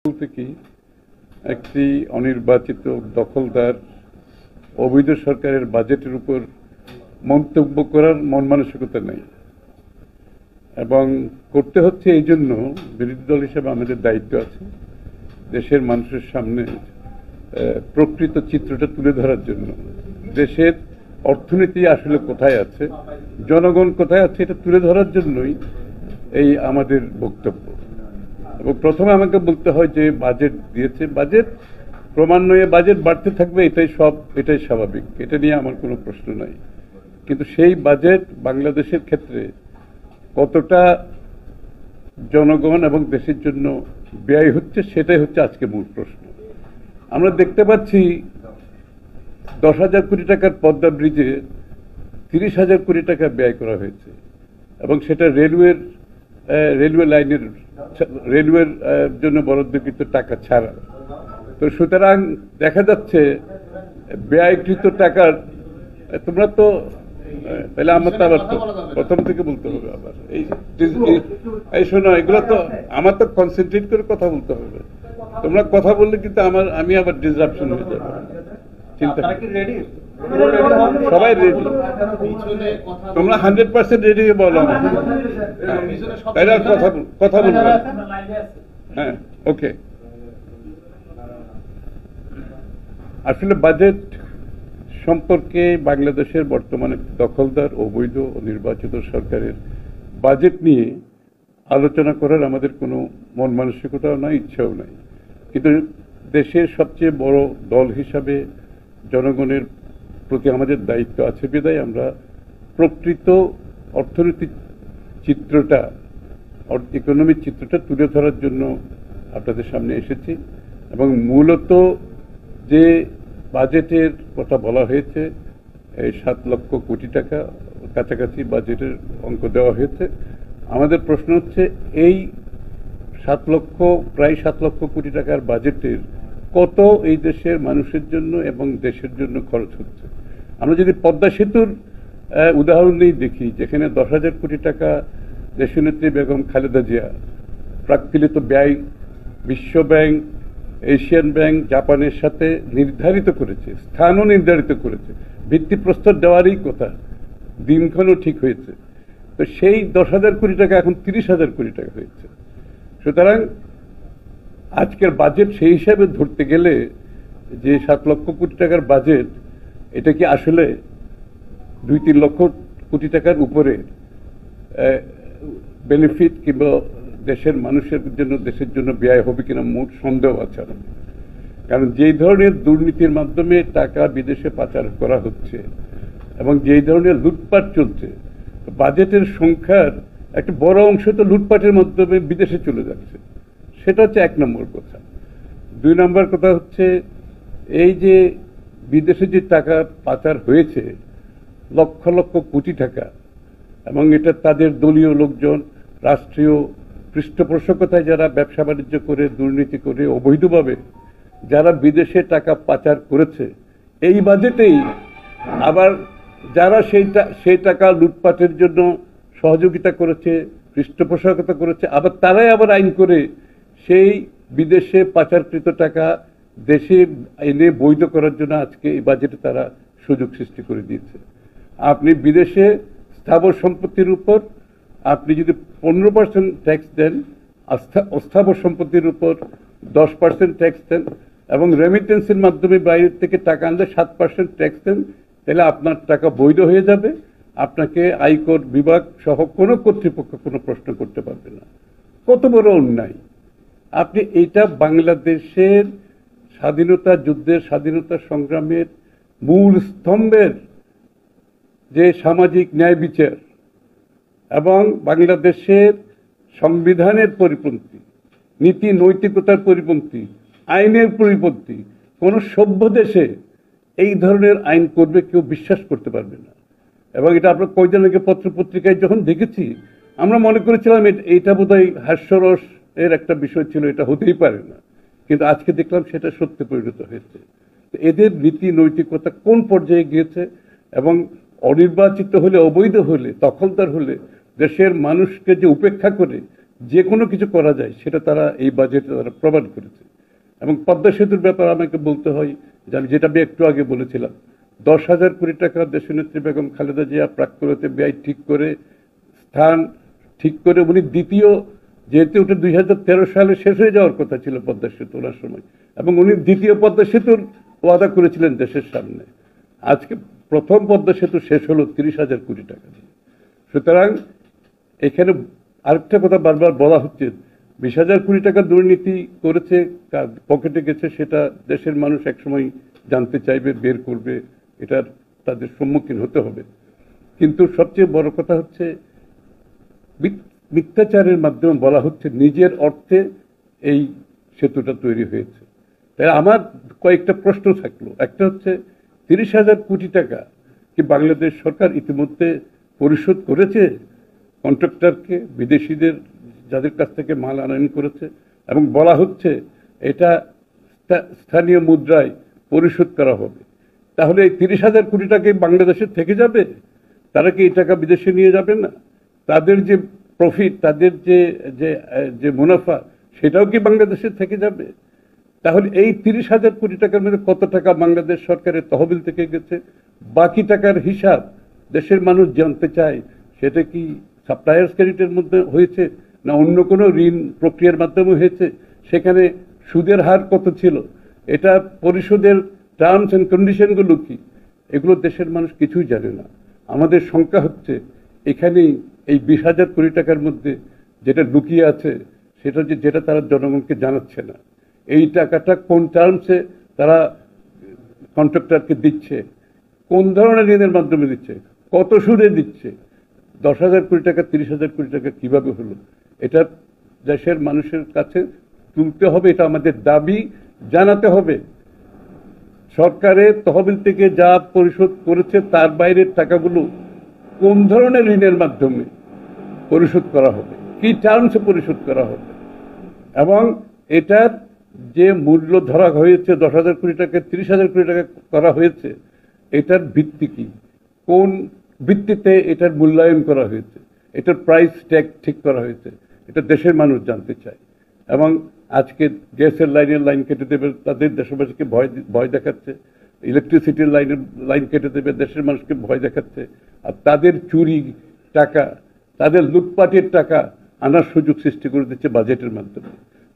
বলতে কি একটি অনির্বাচিত দখলদার অবৈধ সরকারের বাজেটের উপর মন্তব্য করার মন মানসিকতা নেই এবং করতে হচ্ছে এই জন্য বিরোধী দল হিসেবে আমাদের দায়িত্ব আছে দেশের মানুষের সামনে প্রকৃত চিত্রটা তুলে ধরার জন্য দেশের অর্থনীতি আসলে কোথায় আছে জনগণ কোথায় আছে এটা তুলে ধরার জন্যই এই আমাদের বক্তব্য। এবং প্রথমে আমাকে বলতে হয় যে বাজেট দিয়েছে, বাজেট ক্রমান্বয়ে বাজেট বাড়তে থাকবে, এটাই স্বাভাবিক, এটা নিয়ে আমার কোনো প্রশ্ন নাই। কিন্তু সেই বাজেট বাংলাদেশের ক্ষেত্রে কতটা জনগণ এবং দেশের জন্য ব্যয় হচ্ছে সেটাই হচ্ছে আজকে মূল প্রশ্ন। আমরা দেখতে পাচ্ছি 10,000 কোটি টাকার পদ্মা ব্রিজে 30,000 কোটি টাকা ব্যয় করা হয়েছে এবং সেটা রেলওয়ে লাইনের রেলওয়ের জন্য বরাদ্দকৃত টাকা ছাড়া। তো সুতরাং দেখা যাচ্ছে ব্যয়কৃত টাকার তোমরা তো তাহলে আমার তো আবার প্রথম থেকে বলতে হবে আবার এই শোনো, এগুলো তো আমার তো কনসেন্ট্রেট করে কথা বলতে হবে। তোমরা কথা বললে কিন্তু আমি আবার ডিসরাপশন হয়ে যাবে। চিন্তা সবাই রেডি, তোমরা 100% রেডি বলো, তাইলে আর কথা বলবো। হ্যাঁ, ওকে। আসলে বাজেট সম্পর্কে বাংলাদেশের বর্তমানে দখলদার অবৈধ ও নির্বাচিত সরকারের বাজেট নিয়ে আলোচনা করার আমাদের কোনো মন মানসিকতাও নাই, ইচ্ছাও নাই। কিন্তু দেশের সবচেয়ে বড় দল হিসাবে জনগণের প্রতি আমাদের দায়িত্ব আছে বিধায় আমরা প্রকৃত অর্থনৈতিক চিত্রটা, ইকোনমিক চিত্রটা তুলে ধরার জন্য আপনাদের সামনে এসেছি। এবং মূলত যে বাজেটের কথা বলা হয়েছে, এই 7 লক্ষ কোটি টাকা কাছাকাছি বাজেটের অঙ্ক দেওয়া হয়েছে। আমাদের প্রশ্ন হচ্ছে এই প্রায় 7 লক্ষ কোটি টাকার বাজেটের কত এই দেশের মানুষের জন্য এবং দেশের জন্য খরচ হচ্ছে। আমরা যদি পদ্মা সেতুর উদাহরণ নিয়ে দেখি, যেখানে 10,000 কোটি টাকা দেশনেত্রী বেগম খালেদা জিয়া প্রাক্কলিত ব্যয় বিশ্ব ব্যাংক, এশিয়ান ব্যাংক, জাপানের সাথে নির্ধারিত করেছে, স্থানও নির্ধারিত করেছে, ভিত্তিপ্রস্তর দেওয়ারই কথা, দিনক্ষণও ঠিক হয়েছে। তো সেই 10,000 কোটি টাকা এখন 30,000 কোটি টাকা হয়েছে। সুতরাং আজকের বাজেট সেই হিসাবে ধরতে গেলে যে 7 লক্ষ কোটি টাকার বাজেট, এটা কি আসলে 2-3 লক্ষ কোটি টাকার উপরে বেনিফিট কিংবা দেশের মানুষের জন্য, দেশের জন্য ব্যয় হবে কিনা মোট সন্দেহ আছে। কারণ যেই ধরনের দুর্নীতির মাধ্যমে টাকা বিদেশে পাচার করা হচ্ছে এবং যেই ধরনের লুটপাট চলছে, বাজেটের সংখ্যার একটা বড় অংশ তো লুটপাটের মাধ্যমে বিদেশে চলে যাচ্ছে। সেটা হচ্ছে 1 নম্বর কথা। 2 নম্বর কথা হচ্ছে এই যে বিদেশে যে টাকা পাচার হয়েছে লক্ষ লক্ষ কোটি টাকা, এবং এটা তাদের দলীয় লোকজন, রাষ্ট্রীয় পৃষ্ঠপোষকতায় যারা ব্যবসা বাণিজ্য করে, দুর্নীতি করে, অবৈধভাবে যারা বিদেশে টাকা পাচার করেছে, এই বাজেটেই আবার যারা সেই টাকা লুটপাটের জন্য সহযোগিতা করেছে, পৃষ্ঠপোষকতা করেছে, আবার তারাই আবার আইন করে সেই বিদেশে পাচারকৃত টাকা দেশে এনে বৈধ করার জন্য আজকে এই বাজেটে তারা সুযোগ সৃষ্টি করে দিয়েছে। আপনি বিদেশে স্থাবর সম্পত্তির উপর আপনি যদি 15% ট্যাক্স দেন, অস্থাবর সম্পত্তির উপর 10% ট্যাক্স দেন, এবং রেমিটেন্সের মাধ্যমে বাইরের থেকে টাকা আনলে 7% ট্যাক্স দেন, তাহলে আপনার টাকা বৈধ হয়ে যাবে। আপনাকে আয়কর বিভাগ সহ কোনো কর্তৃপক্ষ কোনো প্রশ্ন করতে পারবে না। কত বড় অন্যায়! আপনি এটা বাংলাদেশের স্বাধীনতা যুদ্ধের, স্বাধীনতা সংগ্রামের মূল স্তম্ভের যে সামাজিক ন্যায় বিচার এবং বাংলাদেশের সংবিধানের পরিপন্থী, নীতি নৈতিকতার পরিপন্থী, আইনের পরিপন্থী কোন সভ্য দেশে এই ধরনের আইন করবে কেউ বিশ্বাস করতে পারবে না। এবং এটা আমরা কয়েকদিন আগে পত্রপত্রিকায় যখন দেখেছি, আমরা মনে করেছিলাম এইটা বোধহয় হাস্যরস এর একটা বিষয় ছিল, এটা হতেই পারে না। কিন্তু আজকে দেখলাম সেটা সত্যি পরিণত হয়েছে। এদের নীতি নৈতিকতা কোন পর্যায়ে গিয়েছে, এবং অনির্বাচিত হলে, অবৈধ হলে, দখলদার হলে দেশের মানুষকে যে উপেক্ষা করে যে কোনো কিছু করা যায় সেটা তারা এই বাজেটে তারা প্রমাণ করেছে। এবং পদ্মা সেতুর ব্যাপারে আমাকে বলতে হয় যে আমি যেটা আমি একটু আগে বলেছিলাম, 10,000 কোটি টাকা দেশনেত্রী বেগম খালেদা জিয়া প্রাক্কলতে ব্যয় ঠিক করে স্থান ঠিক করে উনি দ্বিতীয়, যেহেতু ওটা 2013 সালে শেষ হয়ে যাওয়ার কথা ছিল পদ্মা সেতু ওনার সময়, এবং উনি দ্বিতীয় পদ্মা সেতুর ওয়াদা করেছিলেন দেশের সামনে। আজকে প্রথম পদ্মা সেতু শেষ হলো 30,000 কোটি টাকা দিয়ে। সুতরাং এখানে আরেকটা কথা বারবার বলা হচ্ছে, 20,000 কোটি টাকা দুর্নীতি করেছে, পকেটে গেছে, সেটা দেশের মানুষ একসময় জানতে চাইবে, বের করবে, এটার তাদের সম্মুখীন হতে হবে। কিন্তু সবচেয়ে বড় কথা হচ্ছে মিথ্যাচারের মাধ্যমে বলা হচ্ছে নিজের অর্থে এই সেতুটা তৈরি হয়েছে। তাই আমার কয়েকটা প্রশ্ন থাকলো। একটা হচ্ছে 30,000 কোটি টাকা কি বাংলাদেশ সরকার ইতিমধ্যে পরিশোধ করেছে কন্ট্রাক্টরকে, বিদেশিদের যাদের কাছ থেকে মাল আনয়ন করেছে? এবং বলা হচ্ছে এটা স্থানীয় মুদ্রায় পরিশোধ করা হবে। তাহলে এই 30,000 কোটি টাকা বাংলাদেশে থেকে যাবে? তারা কি এই টাকা বিদেশে নিয়ে যাবে না? তাদের যে প্রফিট, তাদের যে মুনাফা, সেটাও কি বাংলাদেশে থেকে যাবে? তাহলে এই 30,000 কোটি টাকার মধ্যে কত টাকা বাংলাদেশ সরকারের তহবিল থেকে গেছে? বাকি টাকার হিসাব দেশের মানুষ জানতে চায়। সেটা কি সাপ্লায়ার্স ক্রেডিটের মধ্যে হয়েছে, না অন্য কোনো ঋণ প্রক্রিয়ার মাধ্যমে হয়েছে? সেখানে সুদের হার কত ছিল? এটা পরিশোধের টার্মস অ্যান্ড কন্ডিশনগুলো কি? এগুলো দেশের মানুষ কিছুই জানে না। আমাদের শঙ্কা হচ্ছে এখানেই এই 20,000 কোটি টাকার মধ্যে যেটা লুকিয়ে আছে, যেটা তারা জনগণকে জানাচ্ছে না। এই টাকাটা কোন টার্মসে তারা কন্ট্রাক্টরকে দিচ্ছে, কোন ধরনের ঋণের মাধ্যমে দিচ্ছে, কত সুদে দিচ্ছে? 10,000 কোটি টাকা 30,000 কোটি টাকা কিভাবে হলো? এটা দেশের মানুষের কাছে তুলতে হবে, এটা আমাদের দাবি, জানাতে হবে। সরকারের তহবিল থেকে যা পরিশোধ করেছে তার বাইরের টাকাগুলো কোন ধরনের ঋণের মাধ্যমে পরিশোধ করা হবে, কি টার্মসে পরিশোধ করা হবে, এবং এটার যে মূল্য ধরা হয়েছে 10,000 কোটি টাকা 30,000 কোটি টাকা করা হয়েছে, এটার ভিত্তি কি, কোন ভিত্তিতে এটার মূল্যায়ন করা হয়েছে, এটার প্রাইস ট্যাগ ঠিক করা হয়েছে, এটা দেশের মানুষ জানতে চায়। এবং আজকে গ্যাসের লাইন কেটে দেবে, তাদের দেশবাসীকে ভয় দেখাচ্ছে। ইলেকট্রিসিটির লাইন কেটে দেবে, দেশের মানুষকে ভয় দেখাচ্ছে। আর তাদের চুরি টাকা, তাদের লুটপাটের টাকা আনার সুযোগ সৃষ্টি করে দিচ্ছে বাজেটের মাধ্যমে।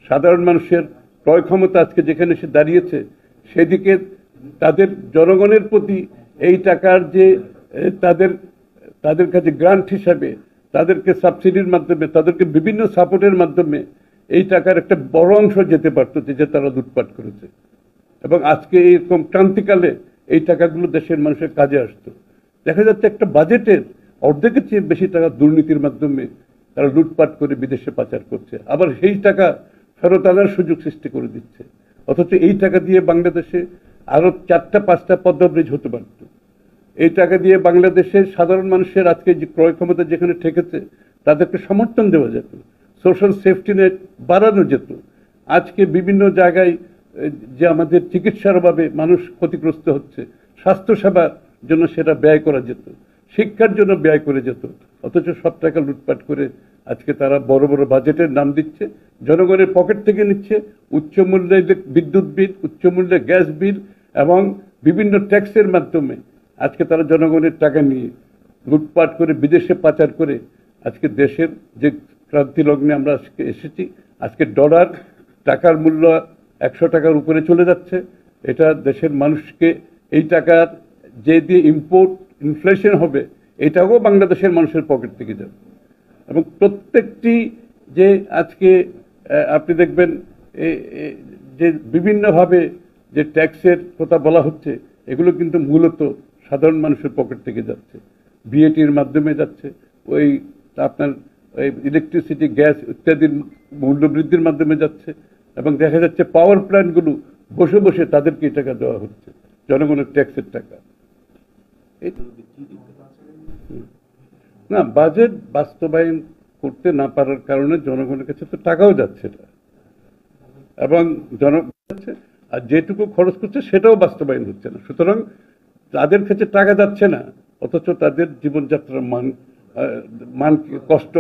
সাধারণ মানুষের ক্রয় ক্ষমতা আজকে যেখানে সে দাঁড়িয়েছে, সেদিকে তাদের জনগণের প্রতি এই টাকার যে তাদের কাছে গ্রান্ট হিসাবে, তাদেরকে সাবসিডির মাধ্যমে, তাদেরকে বিভিন্ন সাপোর্টের মাধ্যমে এই টাকার একটা বড় অংশ যেতে পারত, যে তারা লুটপাট করেছে। এবং আজকে এরকম ক্রান্তিকালে এই টাকাগুলো দেশের মানুষের কাজে আসতো। দেখা যাচ্ছে একটা বাজেটের অর্ধেকের চেয়ে বেশি টাকা দুর্নীতির মাধ্যমে তারা লুটপাট করে বিদেশে পাচার করছে, আবার সেই টাকা ফেরত আনার সুযোগ সৃষ্টি করে দিচ্ছে। অথচ এই টাকা দিয়ে বাংলাদেশে আরো 4-5টা পদ্মা ব্রিজ হতে পারত। এই টাকা দিয়ে বাংলাদেশের সাধারণ মানুষের আজকে যে ক্রয় ক্ষমতা যেখানে ঠেকেছে, তাদেরকে সমর্থন দেওয়া যেত, সোশ্যাল সেফটি নেট বাড়ানো যেত। আজকে বিভিন্ন জায়গায় যে আমাদের চিকিৎসার অভাবে মানুষ ক্ষতিগ্রস্ত হচ্ছে, স্বাস্থ্যসেবার জন্য সেটা ব্যয় করা যেত, শিক্ষার জন্য ব্যয় করে যেত। অথচ সব টাকা লুটপাট করে আজকে তারা বড় বড় বাজেটের নাম দিচ্ছে, জনগণের পকেট থেকে নিচ্ছে, উচ্চ মূল্যের বিদ্যুৎ বিল, উচ্চ মূল্যের গ্যাস বিল এবং বিভিন্ন ট্যাক্সের মাধ্যমে আজকে তারা জনগণের টাকা নিয়ে লুটপাট করে বিদেশে পাচার করে আজকে দেশের যে ক্রান্তি লগ্নে আমরা আজকে এসেছি, আজকে ডলার টাকার মূল্য 100 টাকার উপরে চলে যাচ্ছে। এটা দেশের মানুষকে এই টাকার যে দিয়ে ইম্পোর্ট ইনফ্লেশন হবে, এটাও বাংলাদেশের মানুষের পকেট থেকে যাবে। এবং প্রত্যেকটি যে আজকে আপনি দেখবেন যে বিভিন্নভাবে যে ট্যাক্সের কথা বলা হচ্ছে, এগুলো কিন্তু মূলত সাধারণ মানুষের পকেট থেকে যাচ্ছে, বিএটির মাধ্যমে যাচ্ছে, ওই আপনার ইলেকট্রিসিটি, গ্যাস ইত্যাদির মূল্য বৃদ্ধির মাধ্যমে যাচ্ছে। এবং দেখা যাচ্ছে পাওয়ার প্ল্যান্টগুলো বসে বসে তাদেরকে এই টাকা দেওয়া হচ্ছে, জনগণের ট্যাক্সের টাকা। না, বাজেট বাস্তবায়ন করতে না পারার কারণে জনগণের কাছে তো টাকাও যাচ্ছে না, এবং যাচ্ছে, আর যেটুকু খরচ করছে সেটাও বাস্তবায়ন হচ্ছে না। সুতরাং তাদের কাছে টাকা যাচ্ছে না, অথচ তাদের জীবনযাত্রার মান কষ্ট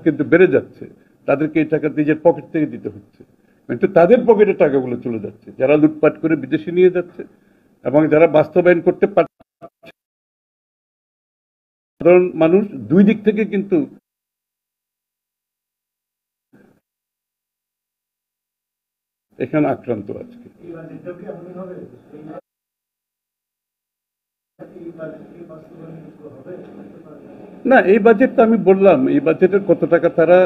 কিন্তু বেড়ে যাচ্ছে। তাদেরকে এই টাকা নিজের পকেট থেকে দিতে হচ্ছে, কিন্তু তাদের পকেটে টাকাগুলো চলে যাচ্ছে যারা লুটপাট করে বিদেশে নিয়ে যাচ্ছে, এবং যারা বাস্তবায়ন করতে পারছে সাধারণ মানুষ দুই দিক থেকে কিন্তু এখানে আক্রান্ত আজকে। না, এই বাজেট তো আমি বললাম, এই বাজেটের কত টাকা তারা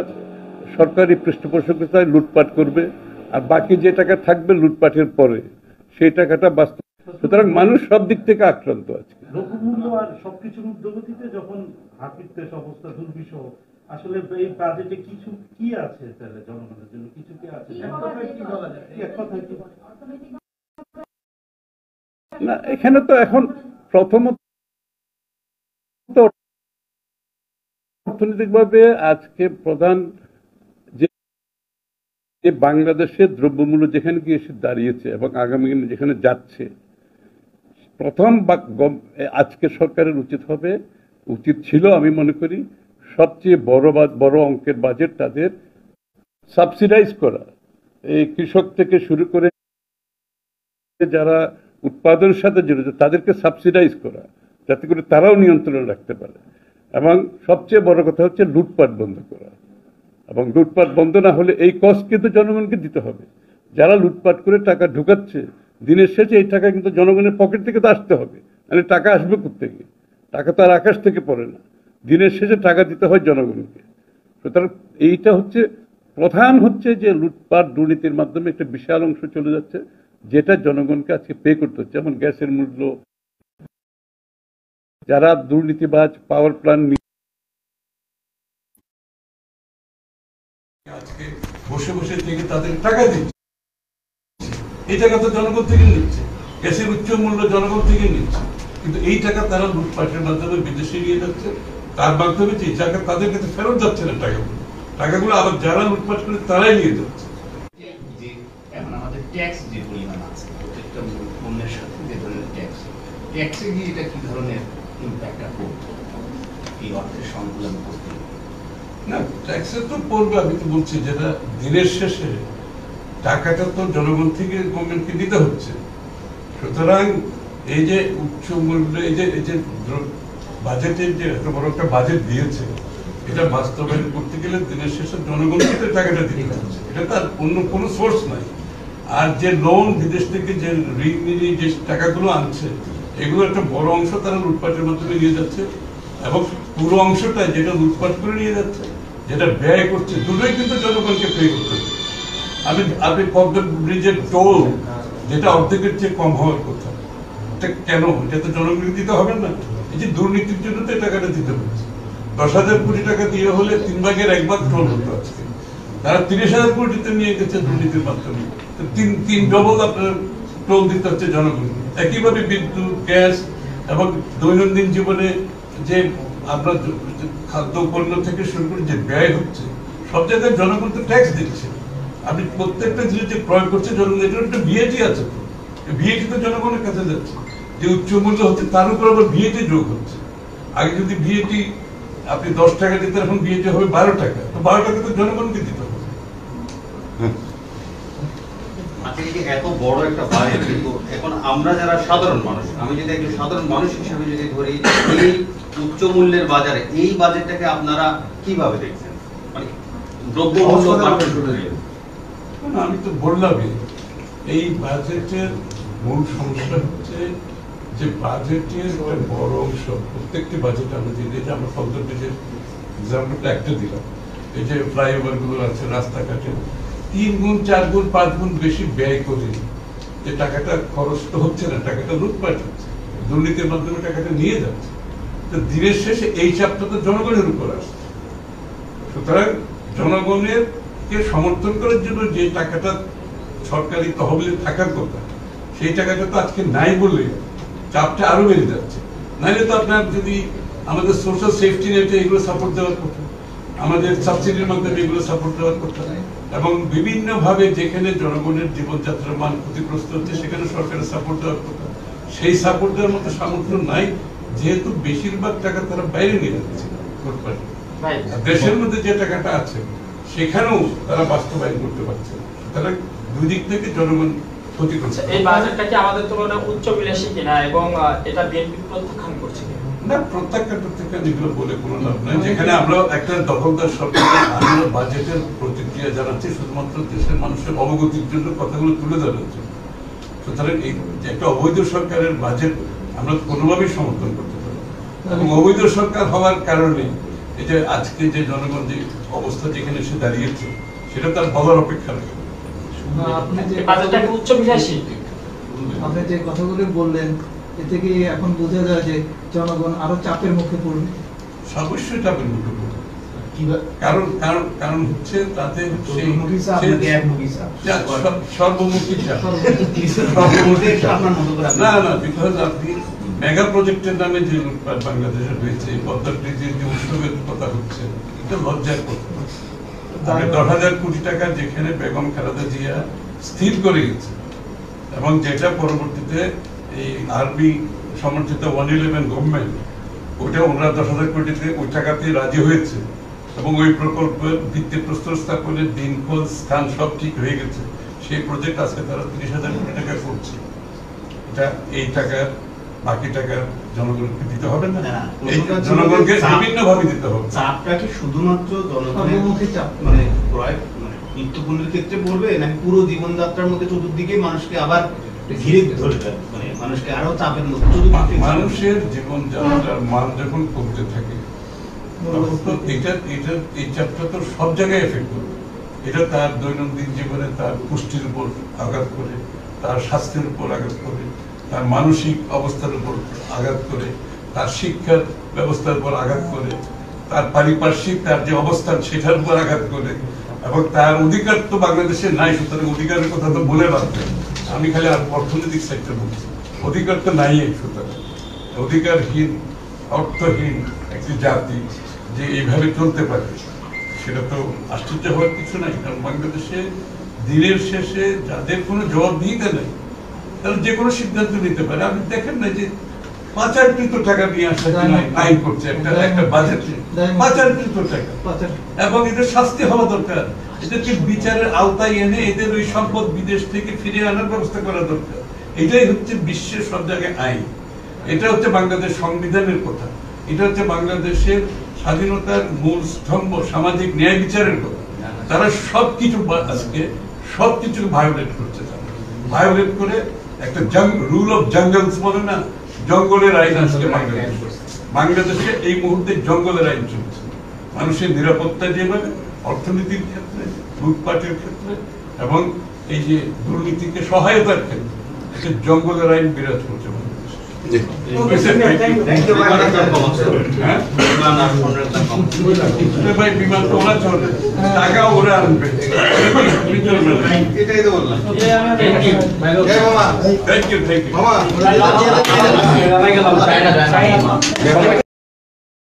সরকারি পৃষ্ঠপোষকতায় লুটপাট করবে, আর বাকি যে টাকা থাকবে লুটপাটের পরে সেই টাকাটা বাস্তব। সুতরাং মানুষ সব দিক থেকে আক্রান্ত আছে। দ্রব্যমূল্য আর সবকিছুর ঊর্ধ্বগতিতে যখন হাতির অবস্থা দুর্বিষহ, আসলে এই বাজেটে কিছু কি আছে তাহলে জনগণের জন্য কিছু কি আছে? না, এখানে তো এখন প্রথমত অর্থনৈতিকভাবে আজকে প্রধান যে বাংলাদেশের দ্রব্যমূল্য যেখানে গিয়ে এসে দাঁড়িয়েছে এবং আগামী দিনে যেখানে যাচ্ছে, প্রথম আজকে সরকারের উচিত ছিল আমি মনে করি সবচেয়ে বড় অঙ্কের বাজেট তাদের সাবসিডাইজ করা, এই কৃষক থেকে শুরু করে যারা উৎপাদনের সাথে জড়িত তাদেরকে সাবসিডাইজ করা, যাতে করে তারাও নিয়ন্ত্রণে রাখতে পারে। এবং সবচেয়ে বড় কথা হচ্ছে লুটপাট বন্ধ করা, এবং লুটপাট বন্ধ না হলে এই কষ্ট কিন্তু জনগণকে দিতে হবে। যারা লুটপাট করে টাকা ঢুকাচ্ছে দিনের শেষে এই টাকা কিন্তু জনগণের পকেট থেকে তো আসতে হবে, মানে টাকা আসবে কোত্থেকে? টাকা তো আর আকাশ থেকে পড়ে না, দিনের শেষে টাকা দিতে হয় জনগণকে। সুতরাং এইটা হচ্ছে প্রধান হচ্ছে যে লুটপাট দুর্নীতির মাধ্যমে একটা বিশাল অংশ চলে যাচ্ছে, যেটা জনগণকে আজকে পে করতে হচ্ছে। যেমন গ্যাসের মূল্য, যারা দুর্নীতিবাজ পাওয়ার প্ল্যান্ট আজকে বসে বসে থেকে তাদের টাকা দিচ্ছে, এই টাকা তো জনগণ থেকে নিচ্ছে, গ্যাসের উচ্চ মূল্য জনগণ থেকে নিচ্ছে, কিন্তু এই টাকা তারা লুটপাটের মাধ্যমে বিদেশে নিয়ে যাচ্ছে, তার মাধ্যমে যে টাকা তাদের কাছে ফেরত যাচ্ছে না, টাকাগুলো আবার যারা লুটপাট করে তারাই নিয়ে যাচ্ছে। এখন আমাদের ট্যাক্স যে পরিমাণ আছে প্রত্যেকটা পণ্যের সাথে যে ধরনের ট্যাক্সে গিয়ে এটা কি ধরনের ইম্প্যাক্টটা পড়বে এই অর্থের সংকুলন করতে? না, ট্যাক্সে তো পড়বে, আমি তো বলছি যেটা দিনের শেষে টাকাটা তো জনগণ থেকে গভর্নমেন্টকে দিতে হচ্ছে। সুতরাং এই যে উচ্চ মূল্য, এই যে বাজেটের যে এত বড় একটা বাজেট দিয়েছে, এটা বাস্তবায়ন করতে গেলে দিনের শেষে জনগণকে তো টাকাটা দিতে হচ্ছে, এটা তার অন্য কোনো সোর্স নাই। আর যে লোন বিদেশ থেকে যে ঋণ নিয়ে যে টাকাগুলো আনছে, এগুলো একটা বড় অংশ তারা লুটপাটের মাধ্যমে নিয়ে যাচ্ছে, এবং পুরো অংশটা যেটা লুটপাট করে নিয়ে যাচ্ছে, যেটা ব্যয় করছে, দুটোই কিন্তু জনগণকে পে করতে হবে। আপনি পদ্মা ব্রিজের টোল যেটা অর্ধেকের চেয়ে কম হওয়ার কথা, এটা কেন? এটা তো জনগণকে দিতে হবে না? এই যে দুর্নীতির জন্য তো টাকাটা দিতে হচ্ছে। 10,000 কোটি টাকা দিয়ে হলে 3 ভাগের 1 ভাগ টোল হতো, আজকে তারা 30,000 কোটিতে নিয়ে গেছে দুর্নীতির মাধ্যমে, তিন ডবল আপনার টোল দিতে হচ্ছে জনগণ। একইভাবে বিদ্যুৎ, গ্যাস এবং দৈনন্দিন জীবনে যে আমরা খাদ্য পণ্য থেকে শুরু করে যে ব্যয় হচ্ছে, সব জায়গায় জনগণ তো ট্যাক্স দিচ্ছে। আপনি প্রত্যেকটা জিনিস যে ক্রয় করছে জনগণ, এটার একটা ভিএটি আছে, তো ভিএটি তো জনগণের কাছে যাচ্ছে। যে উচ্চ মূল্য হচ্ছে তার উপর আবার ভিএটি যোগ হচ্ছে। আগে যদি ভিএটি আপনি 10 টাকা দিতেন, এখন ভিএটি হবে 12 টাকা, তো 12 টাকা তো জনগণকে দিতে হবে। এত বড় একটা বাজেট, কিন্তু এখন আমরা যারা সাধারণ মানুষ, আমি যদি একজন সাধারণ মানুষ হিসেবে যদি ধরি, এই উচ্চ মূল্যের বাজারে এই বাজেটটাকে আপনারা কিভাবে দেখছেন? মানে দ্রব্যমূল্য আমি তো বললামই, এই বাজেটের মূল সমস্যা হচ্ছে যে বাজেটের একটা বড় অংশ, প্রত্যেকটি বাজেট আমরা দিই, যে আমরা পদ্মা ব্রিজের এক্সাম্পলটা একটা দিলাম, এই যে ফ্লাইওভার গুলো আছে, রাস্তাঘাটে 3 গুণ 4 গুণ 5 গুণ বেশি ব্যয় করে যে টাকাটা খরচ তো হচ্ছে না, টাকাটা লুটপাট হচ্ছে, দুর্নীতির মাধ্যমে টাকাটা নিয়ে যাচ্ছে। তো দিনের শেষে এই চাপটা তো জনগণের উপর আসছে। সুতরাং জনগণের কে সমর্থন করার জন্য যে টাকাটা সরকারি তহবিলে থাকার কথা, সেই টাকাটা তো আজকে নাই বলে চাপটা আরো বেড়ে যাচ্ছে। নাইলে তো আপনার যদি আমাদের সোশ্যাল সেফটি নেটে এগুলো সাপোর্ট দেওয়ার কথা, আমাদের সাবসিডির মাধ্যমে এগুলো সাপোর্ট দেওয়ার কথা, এবং বিভিন্ন ভাবে যেখানে জনগণের জীবনযাত্রার মান ক্ষতিগ্রস্ত হচ্ছে সেখানে সরকারের সাপোর্ট দেওয়ার কথা, সেই সাপোর্ট দেওয়ার মতো সামর্থ্য নাই, যেহেতু বেশিরভাগ টাকা তারা বাইরে নিয়ে যাচ্ছে। দেশের মধ্যে যে টাকাটা আছে সেখানেও তারা বাস্তবায়ন করতে পারছে না। তারা দুই দিক থেকে জনগণ ক্ষতি করছে। এই বাজেটটা কি আমাদের তুলনায় উচ্চবিলাসী কিনা এবং এটা বিএনপি প্রত্যাখ্যান করছে কিনা? না, প্রত্যাখ্যান এগুলো বলে কোনো লাভ নাই। যেখানে আমরা একটা দখলদার সরকারের আমরা বাজেটের প্রতিক্রিয়া জানাচ্ছি শুধুমাত্র দেশের মানুষের অবগতির জন্য, কথাগুলো তুলে ধরার জন্য। সুতরাং এই যে একটা অবৈধ সরকারের বাজেট আমরা কোনোভাবেই সমর্থন করতে পারি না। এবং অবৈধ সরকার হওয়ার কারণে এই যে আজকে যে জনগণ যে অবস্থা যেখানে এসে দাঁড়িয়েছে সেটা তার বলার অপেক্ষা রাখে। বাজেটটা কি উচ্চবিলাসী? আপনি যে কথাগুলো বললেন এতে কি এখন বোঝা যায় যে জনগণ আরো চাপের মুখে পড়বে? অবশ্যই চাপের মুখে পড়বে। কারণ হচ্ছে তাদের সর্বমুখী চাপ। না, বিকজ আপনি মেগা প্রজেক্টের নামে যে লুটপাট বাংলাদেশে হয়েছে, পদ্মা ব্রিজের যে উৎসবের কথা হচ্ছে, এটা লজ্জার কথা। 10,000 কোটি টাকা যেখানে বেগম খালেদা জিয়া স্থির করে গেছে এবং যেটা পরবর্তীতে এই আরবি সমর্থিত 111 গভর্নমেন্ট ওইটা ওনারা 10,000 কোটিতে ওই টাকাতে রাজি হয়েছে এবং ওই প্রকল্পের ভিত্তিপ্রস্তর স্থাপনের দিনক্ষণ স্থান সব ঠিক হয়ে গেছে। সেই প্রজেক্ট আজকে তারা 30,000 কোটি টাকা করছে। এটা এই টাকার বাকি টাকা জনগণকে দিতে হবে না, জনগণকে বিভিন্ন ভাবে দিতে হবে। চাপটা কি শুধুমাত্র জনগণের চাপ মানে ক্রয় মানে নিত্যপণ্যের ক্ষেত্রে পড়বে নাকি পুরো জীবনযাত্রার মধ্যে চতুর্দিকে মানুষকে আবার ঘিরে ধরবে, মানে মানুষকে আরো চাপের মধ্যে? মানুষের জীবনযাত্রার মান যখন কমতে থাকে তখন তো এই চাপটা তো সব জায়গায় এফেক্ট করবে। এটা তার দৈনন্দিন জীবনে তার পুষ্টির উপর আঘাত করে, তার স্বাস্থ্যের উপর আঘাত করে, তার মানসিক অবস্থার উপর আঘাত করে, তার শিক্ষার ব্যবস্থার উপর আঘাত করে, তার পারিপার্শ্বিক তার যে অবস্থান সেটার উপর আঘাত করে এবং তার অধিকার তো বাংলাদেশে নাই। সুতরাং অধিকারের কথা তো বলে রাখবে, আমি খালি আর অর্থনৈতিক সেক্টর বলছি, অধিকার তো নাই। সুতরাং অধিকারহীন অর্থহীন একটি জাতি যে এইভাবে চলতে পারে সেটা তো আশ্চর্য হওয়ার কিছু নাই। কারণ বাংলাদেশে দিনের শেষে যাদের কোনো জবাবদিহিতা নেই তারা যে কোনো সিদ্ধান্ত নিতে পারে। আপনি দেখেন না যে পাচারকৃত টাকা নিয়ে আসা আইন করছে একটা বাজেটে, পাচারকৃত টাকা, এবং এদের শাস্তি হওয়া দরকার। এদেরকে বিচারের আওতায় এনে এদের ওই সম্পদ বিদেশ থেকে ফিরিয়ে আনার ব্যবস্থা করা দরকার। এটাই হচ্ছে বিশ্বের সব জায়গায় আইন। এটা হচ্ছে বাংলাদেশ সংবিধানের কথা। এটা হচ্ছে বাংলাদেশের স্বাধীনতার মূল স্তম্ভ, সামাজিক ন্যায় বিচারের কথা। তারা সবকিছু আজকে সবকিছু ভায়োলেট করছে। তারা ভায়োলেট করে একটা রুল অফ জঙ্গলস বলে না, জঙ্গলের আইন আজকে বাংলাদেশে এই মুহূর্তে জঙ্গলের আইন চলছে। মানুষের নিরাপত্তা যেভাবে, অর্থনীতির ক্ষেত্রে, লুটপাটের ক্ষেত্রে এবং এই যে দুর্নীতিকে সহায়তার ক্ষেত্রে একটা জঙ্গলের আইন বিরাজ করছে বাংলাদেশে। ভাই বিমান তো ওরা চলে, টাকা ওরা আনবে, এটাই তো বললাম। Thank you.